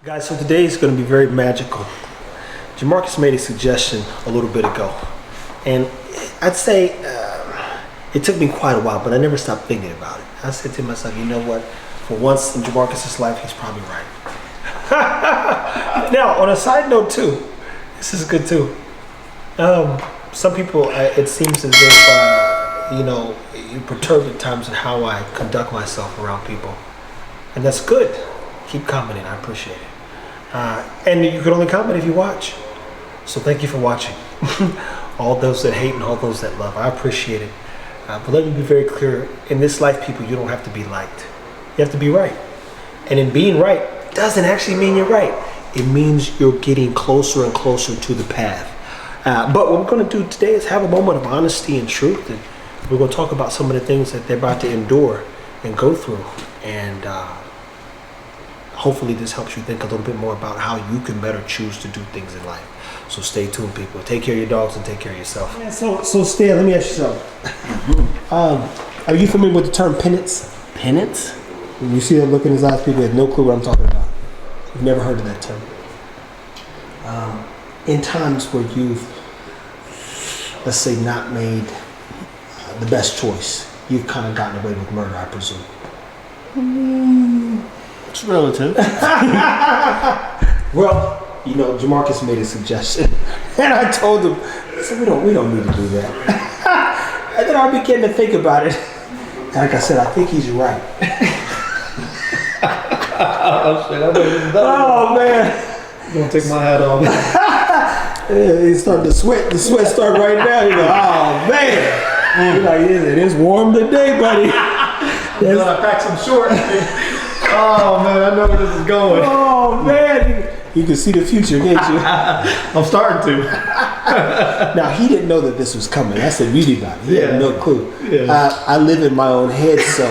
Guys, so today is going to be very magical. Jamarcus made a suggestion a little bit ago, and I'd say it took me quite a while, but I never stopped thinking about it. I said to myself, you know what? For once in Jamarcus's life, he's probably right. Now, on a side note too, this is good too. Some people, it seems as if, you're perturbed at times in how I conduct myself around people, and that's good. Keep commenting, I appreciate it. And you can only comment if you watch. So thank you for watching. All those that hate and all those that love, I appreciate it. But let me be very clear, in this life, people, you don't have to be liked. You have to be right. And in being right, doesn't actually mean you're right. It means you're getting closer and closer to the path. But what we're gonna do today is have a moment of honesty and truth. And we're gonna talk about some of the things that they're about to endure and go through. And hopefully this helps you think a little bit more about how you can better choose to do things in life. So stay tuned, people. Take care of your dogs and take care of yourself. Yeah, so Stan, let me ask you something. Are you familiar with the term penance? Penance? When you see that look in his eyes, people have no clue what I'm talking about. You've never heard of that term. In times where you've, let's say, not made the best choice, you've kind of gotten away with murder, I presume. It's relative. Well, Jamarcus made a suggestion, and I told him, I said, we don't need to do that. And then I began to think about it, and like I said, I think he's right. Oh shit! Oh man! You gonna take my hat off? He's starting to sweat. The sweat started right now. He's like, oh man! He's like, it is warm today, buddy. I packed some shorts. Oh man, I know where this is going. Oh man, you can see the future, can't you? I'm starting to. Now he didn't know that this was coming. I said, read about it. He had no clue. Yeah. I live in my own head, so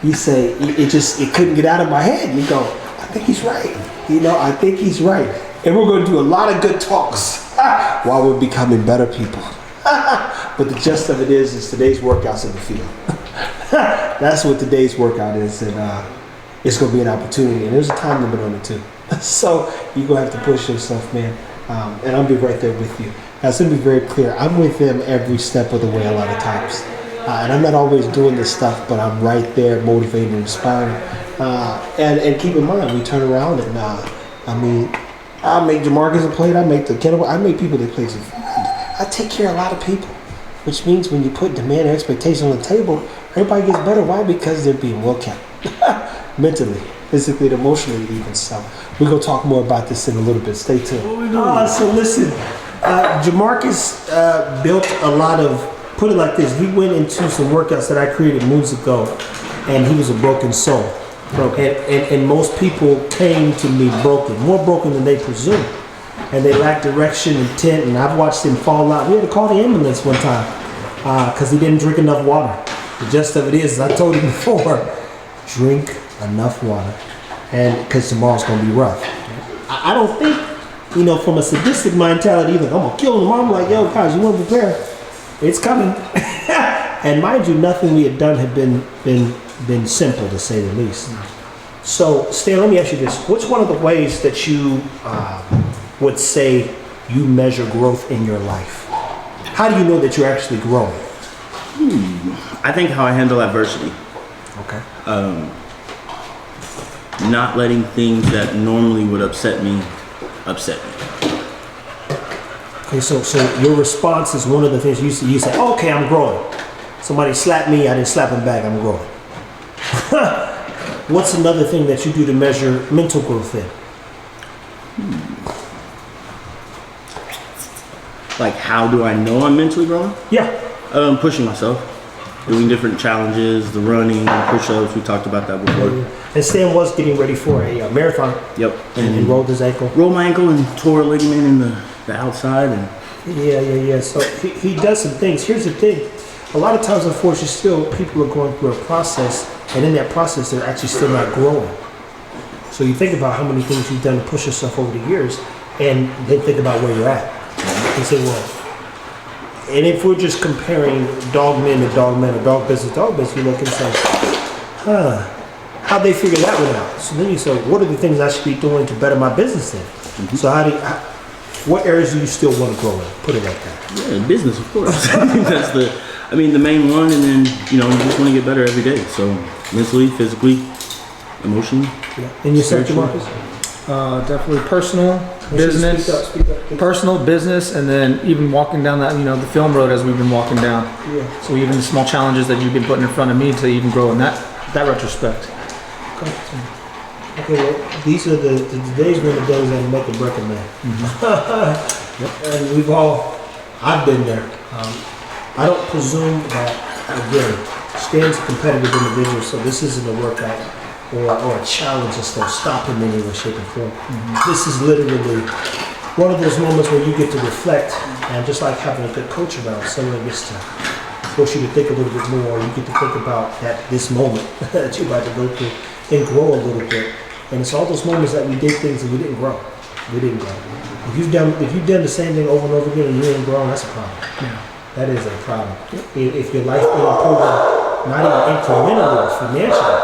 you say it couldn't get out of my head. You go, I think he's right. I think he's right. And we're going to do a lot of good talks while we're becoming better people. But the gist of it is today's workout's in the field. That's what today's workout is, and it's going to be an opportunity, and there's a time limit on it too. So you're going to have to push yourself, man. And I'll be right there with you. Now, it's going to be very clear. I'm with them every step of the way a lot of times. And I'm not always doing this stuff, but I'm right there motivating and inspiring. And keep in mind, we turn around and, I make Jamarcus a plate. I make the kettle. I make people that plates of food. I take care of a lot of people, which means when you put demand and expectation on the table, everybody gets better. Why? Because they're being well kept. Mentally, physically, and emotionally even. So we're going to talk more about this in a little bit. Stay tuned. So listen, Jamarcus built a lot of, put it like this, he went into some workouts that I created moons ago, and he was a broken soul. And most people came to me broken, more broken than they presume. And they lacked direction, intent, and I've watched him fall out. We had to call the ambulance one time because he didn't drink enough water. The gist of it is, as I told him before, drink enough water, and because tomorrow's going to be rough. I don't think, from a sadistic mentality, like, I'm going to kill him. I'm like, yo, guys, you want to prepare? It's coming. And mind you, nothing we had done had been simple, to say the least. So, Stan, let me ask you this. What's one of the ways that you would say you measure growth in your life? How do you know that you're actually growing? I think how I handle adversity. Okay. Not letting things that normally would upset me. Okay, so your response is one of the things you say, okay, I'm growing. Somebody slapped me, I didn't slap him back, I'm growing. What's another thing that you do to measure mental growth in? Like, how do I know I'm mentally growing? Yeah. Pushing myself, doing different challenges, the running, push-ups, we talked about that before. And Stan was getting ready for a marathon. Yep. And rolled his ankle. Rolled my ankle and tore a ligament in the outside. And Yeah. So he does some things. Here's the thing. A lot of times, unfortunately, still people are going through a process, and in that process, they're actually still not growing. So you think about how many things you've done to push yourself over the years, and then think about where you're at. And say, well, and if we're just comparing dog men to dog men or dog business, you look and say, How'd they figure that one out? So then you say, what are the things I should be doing to better my business then? So what areas do you still want to grow in? Put it like that. Yeah, business, of course. I think that's the main one, and then, you just want to get better every day. So mentally, physically, emotionally. Yeah. And yourself, Marcus? Definitely personal, business, Speak up. personal, business, and then even walking down that, the film road as we've been walking down. Yeah. So even the small challenges that you've been putting in front of me to even grow in that retrospect. Okay, well, these are the days when the days that make a break a man. And I've been there. I don't presume that, again, Stan's a competitive individual, so this isn't a workout or a challenge that's going to stop him in any way, shape, or form. This is literally one of those moments where you get to reflect, and just like having a good coach around, someone gets to force you to think a little bit more. You get to think about this moment that you're about to go through and grow a little bit. And it's all those moments that we did things and we didn't grow. We didn't grow. If you've done the same thing over and over again and you ain't grown, that's a problem. Yeah. That is a problem. If your life ain't improving, not even incrementally or financially,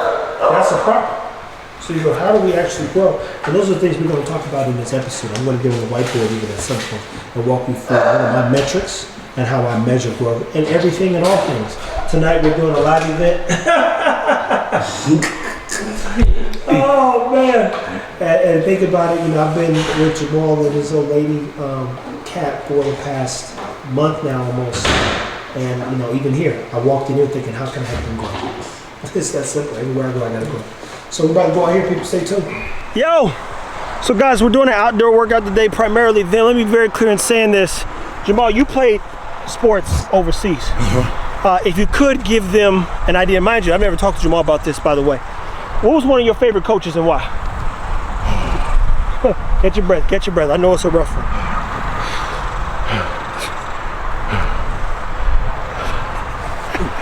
that's a problem. So how do we actually grow? And those are the things we're going to talk about in this episode. I'm going to get on the whiteboard even at some point and walk you through one of my metrics and how I measure growth and everything and all things. Tonight we're doing a live event. Oh man! And think about it. I've been with Jamal and his old lady Cat for the past month now almost. And even here, I walked in here thinking, how can I help them grow? It's that simple. Everywhere I go, I gotta grow. So we're about to go out here. People, stay tuned. Yo! So guys, we're doing an outdoor workout today, primarily. Then let me be very clear in saying this. Jamal, you played sports overseas. If you could give them an idea, mind you, I've never talked to Jamal about this, by the way. What was one of your favorite coaches and why? Get your breath. I know it's a rough one.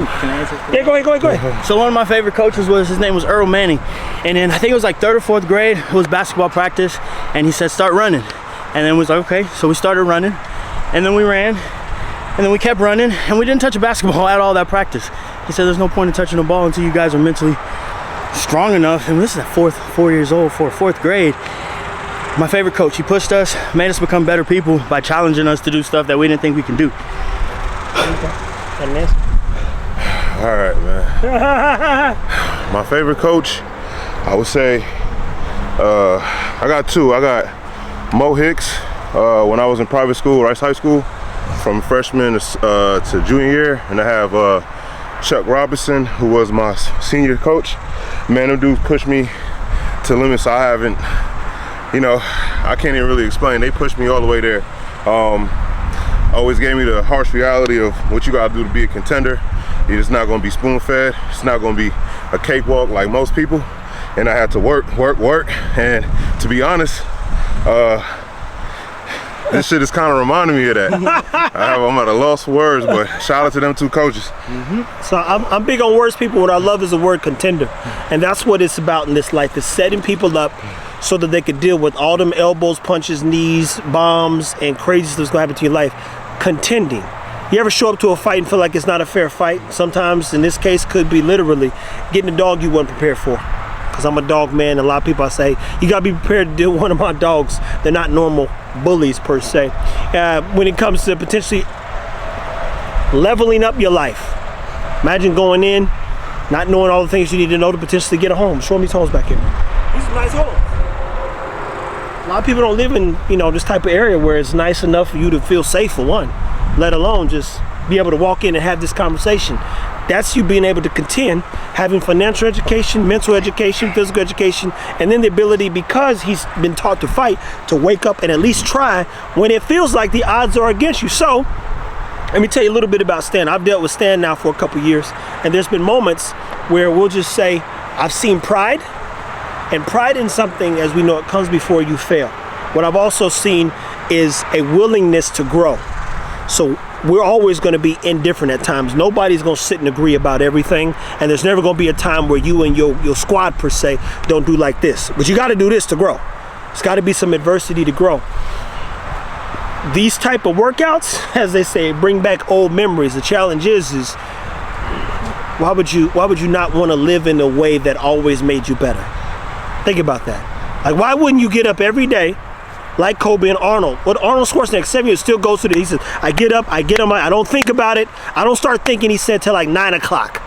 Can I answer? Yeah, go ahead. So one of my favorite coaches his name was Earl Manning. And then I think it was like 3rd or 4th grade, it was basketball practice, and he said, start running. And then we was like, okay, so we started running, and then we ran, and then we kept running, and we didn't touch a basketball at all that practice. He said, there's no point in touching the ball until you guys are mentally strong enough. And this is at 4 years old, 4th grade. My favorite coach. He pushed us, made us become better people by challenging us to do stuff that we didn't think we can do. All right, man. My favorite coach, I would say, I got two. I got Mo Hicks when I was in private school, Rice High School, from freshman to junior year, and I have Chuck Robinson, who was my senior coach. Man, them dudes pushed me to limits I haven't, I can't even really explain. They pushed me all the way there. Always gave me the harsh reality of what you gotta do to be a contender. It's not gonna be spoon-fed. It's not gonna be a cakewalk like most people. And I had to work. And to be honest, this shit is kind of reminding me of that. I'm at a loss for words, but shout out to them two coaches. So I'm big on words, people. What I love is the word contender. And that's what it's about in this life, is setting people up so that they could deal with all them elbows, punches, knees, bombs, and crazy stuff that's gonna happen to your life. Contending. You ever show up to a fight and feel like it's not a fair fight? Sometimes, in this case, could be literally getting a dog you weren't prepared for. Because I'm a dog man, and a lot of people I say, you gotta be prepared to deal with one of my dogs. They're not normal bullies per se. When it comes to potentially leveling up your life. Imagine going in, not knowing all the things you need to know to potentially get a home. Show me these homes back here. These are nice homes. A lot of people don't live in, this type of area where it's nice enough for you to feel safe, for one, let alone just be able to walk in and have this conversation. That's you being able to contend, having financial education, mental education, physical education, and then the ability, because he's been taught to fight, to wake up and at least try when it feels like the odds are against you. So, let me tell you a little bit about Stan. I've dealt with Stan now for a couple years, and there's been moments where we'll just say, I've seen pride, and pride in something, as we know, it comes before you fail. What I've also seen is a willingness to grow. So we're always going to be indifferent at times. Nobody's going to sit and agree about everything, and there's never going to be a time where you and your squad per se don't do like this. But you got to do this to grow. It's got to be some adversity to grow. These type of workouts, as they say, bring back old memories. The challenge is why would you not want to live in a way that always made you better? Think about that. Like, why wouldn't you get up every day like Kobe and Arnold? What Arnold Schwarzenegger, 7 years, still goes to he says, I get up, I get on I don't think about it. I don't start thinking, he said, till like 9 o'clock.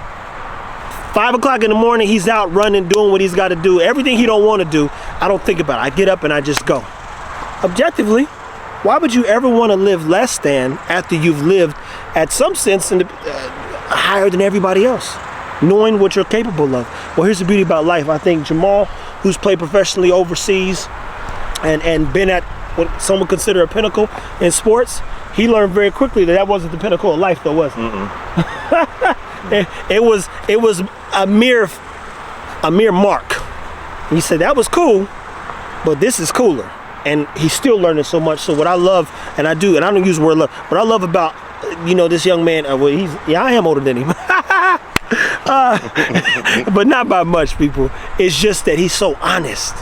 5 o'clock in the morning, he's out running, doing what he's got to do. Everything he don't want to do, I don't think about it. I get up and I just go. Objectively, why would you ever want to live less than after you've lived at some sense higher than everybody else, knowing what you're capable of? Well, here's the beauty about life. I think Jamal, who's played professionally overseas and been at what some would consider a pinnacle in sports, he learned very quickly that wasn't the pinnacle of life, though, was it? It was a mere mark. And he said that was cool, but this is cooler. And he's still learning so much. So what I love, and I don't use the word love, what I love about, this young man, I am older than him. But not by much, people. It's just that he's so honest.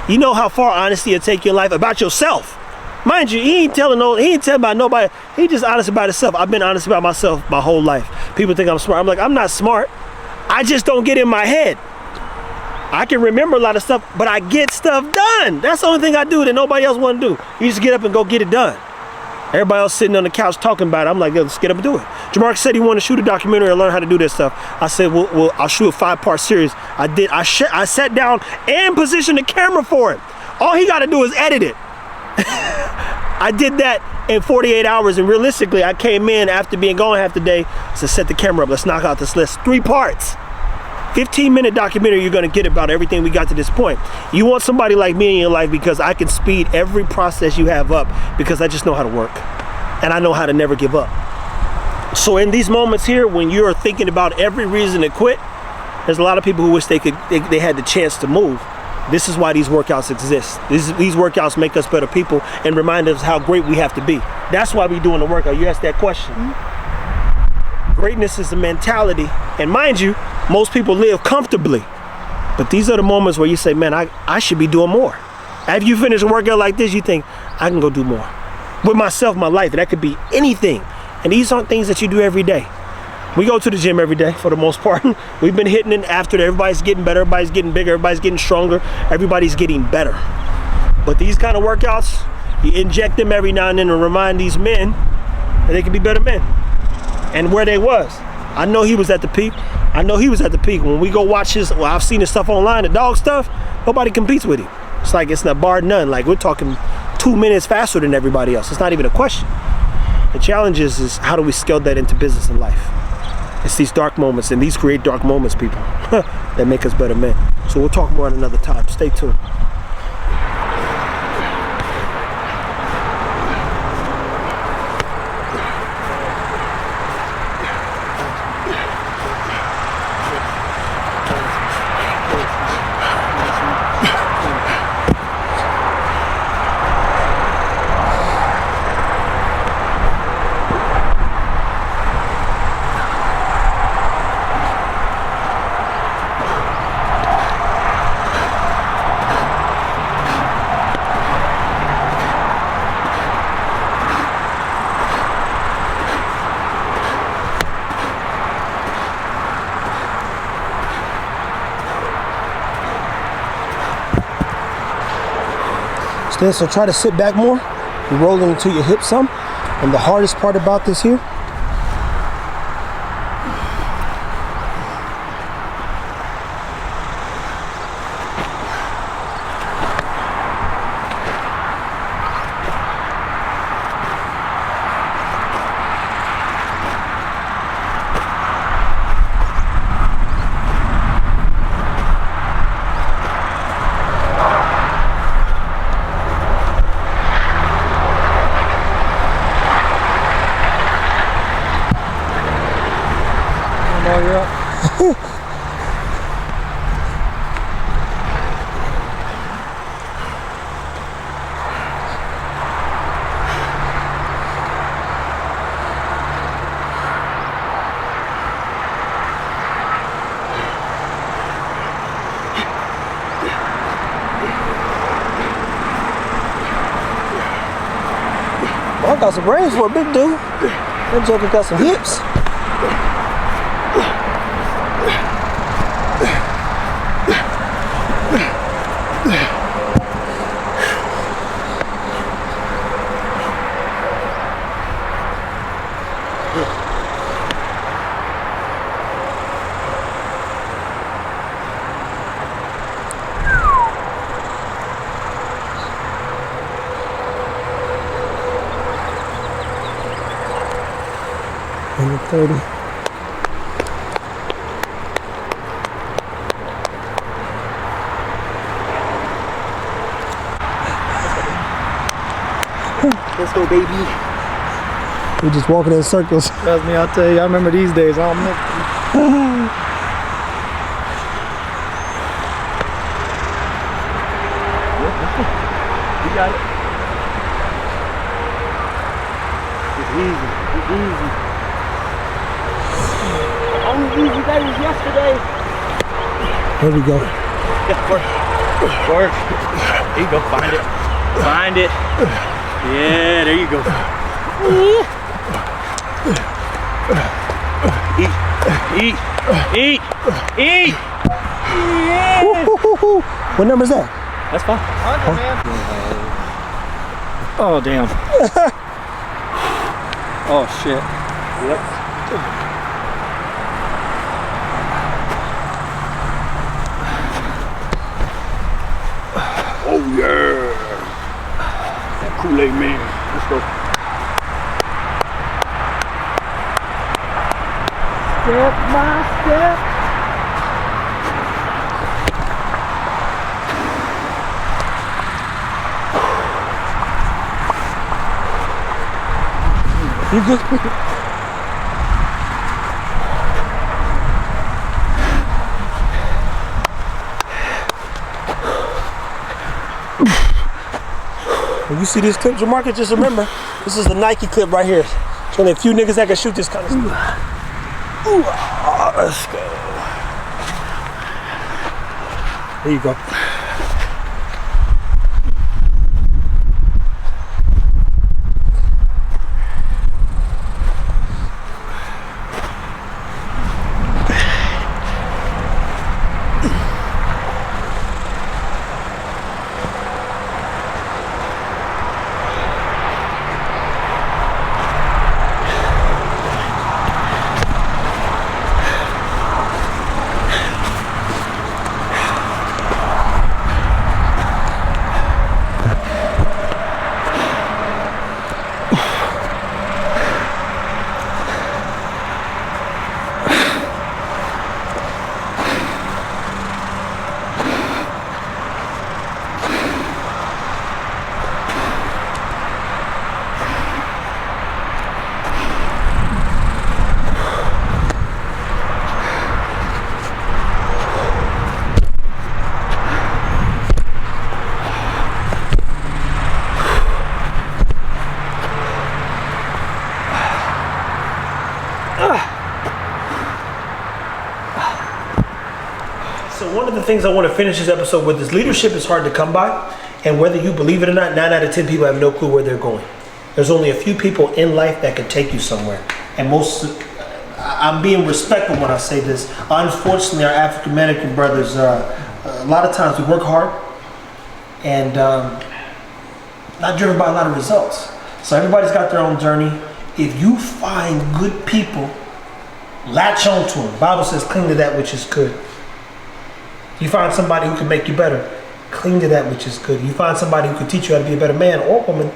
You know how far honesty will take your life about yourself. Mind you, he ain't telling about nobody. He just honest about himself. I've been honest about myself my whole life. People think I'm smart. I'm like, I'm not smart. I just don't get in my head. I can remember a lot of stuff, but I get stuff done. That's the only thing I do that nobody else want to do. You just get up and go get it done. Everybody else sitting on the couch talking about it. I'm like, let's get up and do it. Jamarcus said he wanted to shoot a documentary and learn how to do this stuff. I said, well, I'll shoot a 5-part series. I did. I sat down and positioned the camera for him. All he got to do is edit it. I did that in 48 hours, and realistically, I came in after being gone half the day to set the camera up. Let's knock out this list. 3 parts. 15-minute documentary you're gonna get about everything we got to this point. You want somebody like me in your life because I can speed every process you have up because I just know how to work and I know how to never give up. So in these moments here, when you're thinking about every reason to quit, there's a lot of people who wish they had the chance to move. This is why these workouts exist. These workouts make us better people and remind us how great we have to be. That's why we're doing the workout. You asked that question. Greatness is a mentality, and mind you, most people live comfortably, but these are the moments where you say, man, I should be doing more. After you finish a workout like this, you think, I can go do more. With myself, my life, that could be anything. And these aren't things that you do every day. We go to the gym every day for the most part. We've been hitting it after everybody's getting better, everybody's getting bigger, everybody's getting stronger, everybody's getting better. But these kind of workouts, you inject them every now and then to remind these men that they can be better men. And where they was. I know he was at the peak. I know he was at the peak. When we go watch I've seen his stuff online, the dog stuff, nobody competes with him. It's like it's not bar none. Like, we're talking 2 minutes faster than everybody else. It's not even a question. The challenge is how do we scale that into business and life? It's these dark moments, and these create dark moments, people, that make us better men. So we'll talk more at another time. Stay tuned. So try to sit back more, you're rolling into your hips some. And the hardest part about this here, I got some brains for a big dude. That joker got some hips. 130. Let's go, baby. We're just walking in circles. Trust me, I'll tell you, I remember these days. I don't know. You got it. It's easy. It's easy. Only easy day was yesterday. There we go. Yeah, work. Work. There you go. Find it. Find it. Yeah, there you go. Eat. Eat. Eat. Eat. Woo-hoo-hoo-hoo. What number is that? That's fine. 100, man. Oh, damn. Oh, shit. Yep. Oh yeah. That Kool-Aid man. Let's go. Step by step. You good? When you see these clips, Jamarcus, just remember, this is the Nike clip right here. There's only a few niggas that can shoot this kind of stuff. Let's go. There you go. So one of the things I want to finish this episode with is leadership is hard to come by, and whether you believe it or not, 9 out of 10 people have no clue where they're going. There's only a few people in life that can take you somewhere, and I'm being respectful when I say this. Unfortunately, our African American brothers, a lot of times we work hard and not driven by a lot of results. So everybody's got their own journey. If you find good people, latch on to them. The Bible says, cling to that which is good. You find somebody who can make you better, cling to that which is good. You find somebody who can teach you how to be a better man or woman,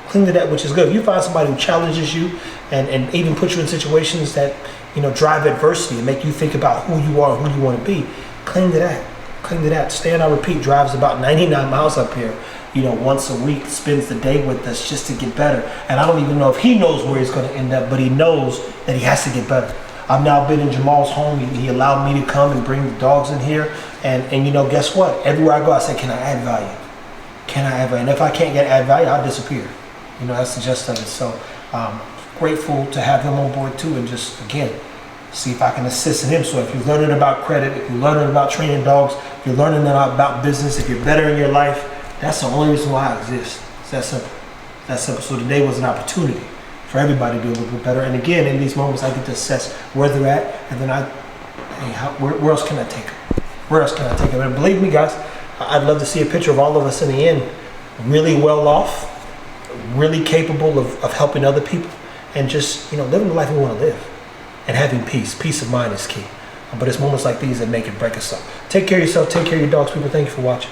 cling to that which is good. You find somebody who challenges you and even puts you in situations that, you know, drive adversity and make you think about who you are and who you want to be, cling to that. Cling to that. Stan, I repeat, drives about 99 miles up here, you know, once a week, spends the day with us just to get better. And I don't even know if he knows where he's going to end up, but he knows that he has to get better. I've now been in Jamal's home. He allowed me to come and bring the dogs in here. And you know, guess what? Everywhere I go, I say, can I add value? Can I add value? And if I can't add value, I'll disappear. You know, that's the gist of it. So grateful to have him on board too, and just, again, see if I can assist in him. So if you're learning about credit, if you're learning about training dogs, if you're learning about business, if you're better in your life, that's the only reason why I exist. It's that simple. That simple. So today was an opportunity for everybody to do a little bit better. And again, in these moments, I get to assess where they're at, and then where else can I take them? Where else can I take them? And believe me, guys, I'd love to see a picture of all of us in the end, really well off, really capable of helping other people, and just, you know, living the life we want to live, and having peace. Peace of mind is key. But it's moments like these that make it break us up. Take care of yourself. Take care of your dogs, people. Thank you for watching.